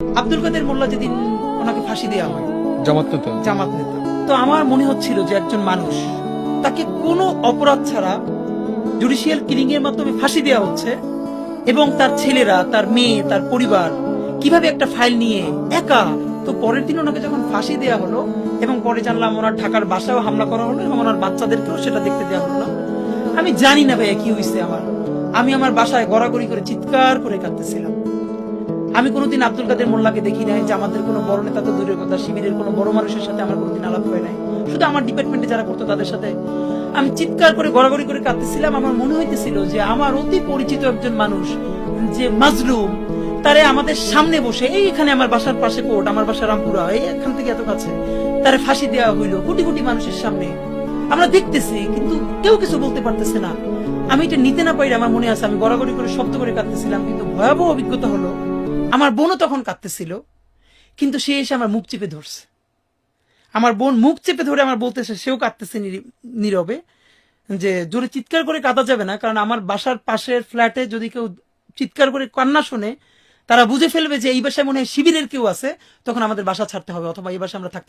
আব্দুল কাদের মোল্লা যেদিন ওনাকে ফাঁসি দেওয়া হয়, জামাত নেতা, তো আমার মনে হচ্ছিল যে একজন মানুষ, তাকে কোনো অপরাধ ছাড়া জুডিশিয়াল কিলিং এর মাধ্যমে ফাঁসি দেওয়া হচ্ছে, এবং তার ছেলেরা, তার মেয়ে, তার পরিবার কিভাবে একটা ফাইল নিয়ে একা। তো পরের দিন ওনাকে যখন ফাঁসি দেওয়া হলো, এবং পরে জানলাম ওনার ঢাকার বাসায়ও হামলা করা হলো, এবং ওনার বাচ্চাদেরকেও সেটা দেখতে দেওয়া হলো না। আমি জানি না ভাইয়া কি হয়েছে আমি আমার বাসায় গড়াগড়ি করে চিৎকার করে কাঁদতেছিলাম। আমি কোনোদিন আব্দুল কাদের মোল্লাকে দেখি নাই, যে আমাদের কোনো বড় নেতা তো দূরের কথা, শিবিরের কোনো বড় মানুষের সাথে আমার কোনোদিন আলাপ হয় নাই, শুধু আমার ডিপার্টমেন্টে যারা করতো তাদের সাথে আমি চিৎকার করে গড়াগড়ি করে কাঁদতেছিলাম। আমার মনে হইতেছিল যে আমার অতি পরিচিত একজন মানুষ, যে মাজলুম, তারে আমাদের সামনে বসে, এইখানে আমার বাসার পাশে কোর্ট, আমার বাসা রামপুরা, এই এখান থেকে এত কাছে, তারে ফাঁসি দেওয়া হইলো কোটি কোটি মানুষের সামনে। আমরা দেখতেছি, কিন্তু কেউ কিছু বলতে পারতেছে না। আমি এটা নিতে না পারি, আমার মনে আছে আমি গড়াগড়ি করে শব্দ করে কাঁদতেছিলাম। কিন্তু ভয়াবহ অভিজ্ঞতা হলো, আমার বোনও তখন কাঁদতেছিল, কিন্তু সে এসে আমার মুখ চেপে ধরছে। আমার বোন মুখ চেপে ধরে আমার বলতেছে, সেও কাঁদতেছে নীরবে, যে জোরে চিৎকার করে কাঁদা যাবে না, কারণ আমার বাসার পাশের ফ্ল্যাটে যদি কেউ চিৎকার করে কান্না শুনে, তারা বুঝে ফেলবে যে এই বাসায় মনে হয় শিবিরের কেউ আছে, তখন আমাদের বাসা ছাড়তে হবে, অথবা এই বাসায় আমরা থাকতে